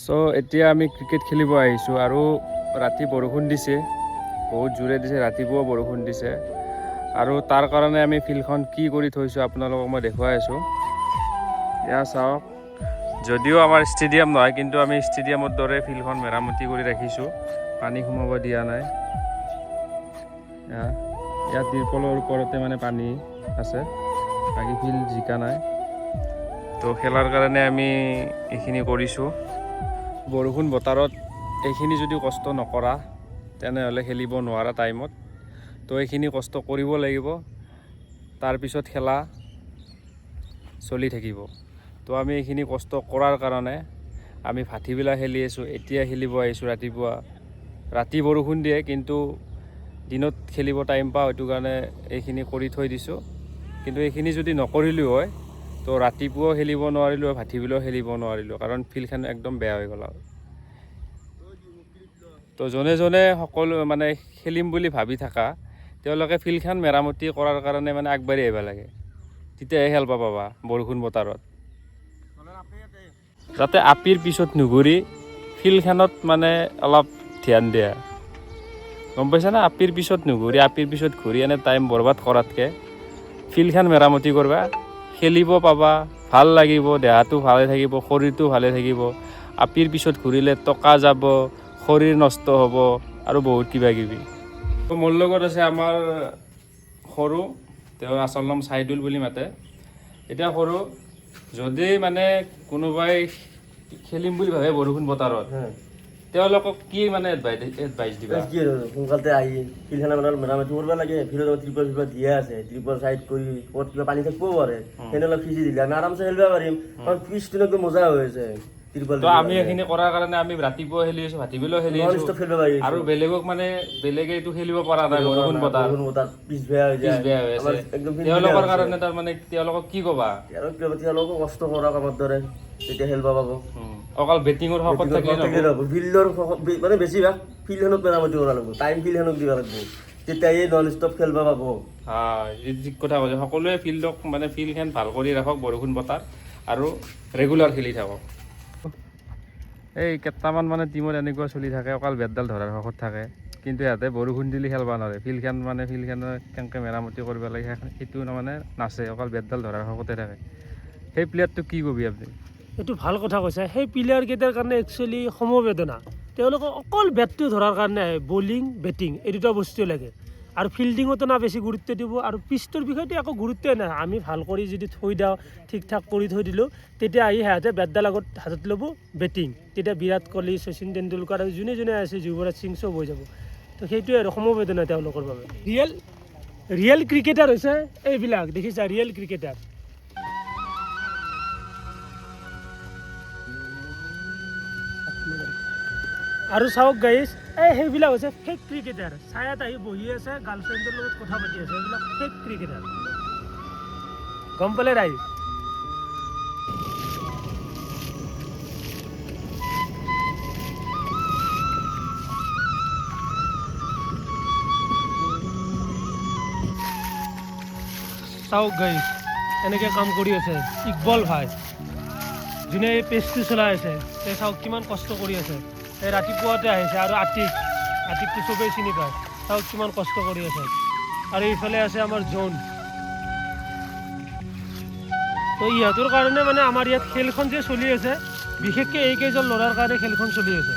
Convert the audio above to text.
So এতিয়া আমি cricket খেলিব আহিছোঁ আৰু ৰাতি বৰষুণ দিছে, বহুত জোৰে দিছে, ৰাতিপুৱা বৰষুণ দিছে আৰু তাৰ কাৰণে আমি ফিল্ডখন কি কৰি থৈছোঁ আপোনালোকক মই দেখুৱাই আছোঁ। এয়া চাওক, যদিও আমাৰ ষ্টেডিয়াম নহয় কিন্তু আমি ষ্টেডিয়ামৰ দৰে ফিল্ডখন মেৰামতি কৰি ৰাখিছোঁ, পানী সোমাব দিয়া নাই। ইয়াত তিৰপলৰ ওপৰতে মানে পানী আছে, বাকী ফিল্ড জিকা নাই। তো খেলাৰ কাৰণে আমি এইখিনি কৰিছোঁ। বৰষুণ বতৰত এইখিনি যদি কষ্ট নকৰা তেনেহ'লে খেলিব নোৱাৰা টাইমত। তো এইখিনি কষ্ট কৰিব লাগিব, তাৰপিছত খেলা চলি থাকিব। তো আমি এইখিনি কষ্ট কৰাৰ কাৰণে আমি ভাটিবেলা খেলি আছোঁ, এতিয়া খেলিব আহিছোঁ ৰাতিপুৱা। ৰাতি বৰষুণ দিয়ে কিন্তু দিনত খেলিব টাইম পাওঁ, সেইটো কাৰণে এইখিনি কৰি থৈ দিছোঁ। কিন্তু এইখিনি যদি নকৰিলোঁ হয় তো ৰাতিপুৱাও খেলিব নোৱাৰিলোঁ, ভাটিবেলাও খেলিব নোৱাৰিলোঁ, কাৰণ ফিল্ডখন একদম বেয়া হৈ গ'ল। তো যোনে যোনে সকলো মানে খেলিম বুলি ভাবি থাকা তেওঁলোকে ফিল্ডখন মেৰামতি কৰাৰ কাৰণে মানে আগবাঢ়ি আহিব লাগে, তেতিয়াহে খেলিব পাবা বৰষুণ বতৰত। যাতে আপিৰ পিছত নুঘূৰি ফিল্ডখনত মানে অলপ ধ্যান দিয়া, গম পাইছা না? আপিৰ পিছত নুঘূৰি আপিৰ পিছত ঘূৰি এনে টাইম বৰবাদ কৰাতকৈ ফিল্ডখন মেৰামতি কৰবা, খেলিব পাবা, ভাল লাগিব, দেহাটো ভালে থাকিব, শৰীৰটো ভালে থাকিব। আপিৰ পিছত ঘূৰিলে টকা যাব, শৰীৰ নষ্ট হ'ব আৰু বহুত কিবা কিবি। মোৰ লগত আছে আমাৰ সৰু, তেওঁ আচল নাম চাইদুল বুলি মাতে। এতিয়া সৰু, যদি মানে কোনোবাই খেলিম বুলি ভাবে বৰষুণ বতৰত, তেওঁলোকক কি মানে এডভাইচ দিবা? কি আৰু সোনকালতে আহি ফিল্ডখন মেৰামতি কৰিব লাগে। ফিল্ডত ত্ৰিপল দিয়া আছে, ত্ৰিপল চাইড কৰি ক'ত কিবা পানী থাকিবও পাৰে, সেনে অলপ সিঁচি দিলে আমি আৰামছে খেলিব পাৰিম। কাৰণ পিছটো একদম মজা হৈ আছে। তো আমি এইখিনি কৰাৰ কাৰণে আমি ৰাতিপুৱা খেলি আছোঁ, ভাটিবেলাও খেলি আছোঁ, আৰু বেলেগক মানে বেলেগে এইটো খেলিব পৰা নাই বৰষুণ বতৰ, পিছ বেয়া হৈ আছে। তেওঁলোকৰ কাৰণে তাৰমানে তেওঁলোকক কি ক'বা? তেওঁলোকক কষ্ট কৰক আমাৰ দৰে, তেতিয়া খেলিব পাব। অকল বেটিঙৰ শকত থাকিলে ফিল্ডৰ মানে বেছিভাগ ফিল্ডখনত মেৰামতি কৰিব লাগিব, টাইম ফিল্ডখনক দিব লাগিব, তেতিয়া এই নন ষ্টপ খেলিব পাব। ঠিক কথা কৈছে। সকলোৱে ফিল্ডক মানে ফিল্ডখন ভাল কৰি ৰাখক বৰষুণ বতৰ, আৰু ৰেগুলাৰ খেলি থাকক। এই কেইটামান মানে টিমত এনেকুৱা চলি থাকে, অকল বেটডাল ধৰাৰ শকত থাকে, কিন্তু ইয়াতে বৰষুণ দিলে খেলিব নোৱাৰে। ফিল্ডখনৰ কেনেকৈ মেৰামতি কৰিব লাগে সেইটো মানে নাচে, অকল বেটডাল ধৰাৰ শকতে থাকে। সেই প্লেয়াৰটো কি ক'বি আপুনি? এইটো ভাল কথা কৈছে। সেই প্লেয়াৰকেইটাৰ কাৰণে একচুৱেলি সমবেদনা। তেওঁলোকক অকল বেটটো ধৰাৰ কাৰণে আহে, বলিং বেটিং এই দুটা বস্তুৱে লাগে, আৰু ফিল্ডিঙতো না বেছি গুৰুত্ব দিব, আৰু পিছটোৰ বিষয়টো একো গুৰুত্বই নাই। আমি ভাল কৰি যদি থৈ দিওঁ, ঠিক ঠাক কৰি থৈ দিলোঁ, তেতিয়া আহি সিহঁতে বেটডাল আগত হাতত ল'ব, বেটিং, তেতিয়া বিৰাট কোহলি, শচীন তেণ্ডুলকাৰ আৰু যোনে যোনে আছে, যুৱৰাজ সিং চব হৈ যাব। তো সেইটোৱে আৰু সমবেদনা তেওঁলোকৰ বাবে। ৰিয়েল ক্ৰিকেটাৰ হৈছে এইবিলাক, দেখিছা, ৰিয়েল ক্ৰিকেটাৰ। আৰু চাওক গাইজ, সেইবিলাক হৈছে ফেক ক্ৰিকেটাৰ। ছায়াত আহি বহি আছে, গাৰ্লফ্ৰেণ্ডৰ লগত কথা পাতি আছে, এইবিলাক ফেক ক্ৰিকেটাৰ, গম পালে ৰাইজ? চাওক গাইজ, এনেকৈ কাম কৰি আছে ইকবল ভাই, যোনে এই পেজটো চলাই আছে। তেওঁ চাওক কিমান কষ্ট কৰি আছে, এই ৰাতিপুৱাতে আহিছে। আৰু আতিকটো চবেই চিনি পায়, চাওক কিমান কষ্ট কৰি আছে। আৰু এইফালে আছে আমাৰ জোন। তো ইহঁতৰ কাৰণে মানে আমাৰ ইয়াত খেলখন যে চলি আছে, বিশেষকৈ এইকেইজন ল'ৰাৰ কাৰণে খেলখন চলি আছে।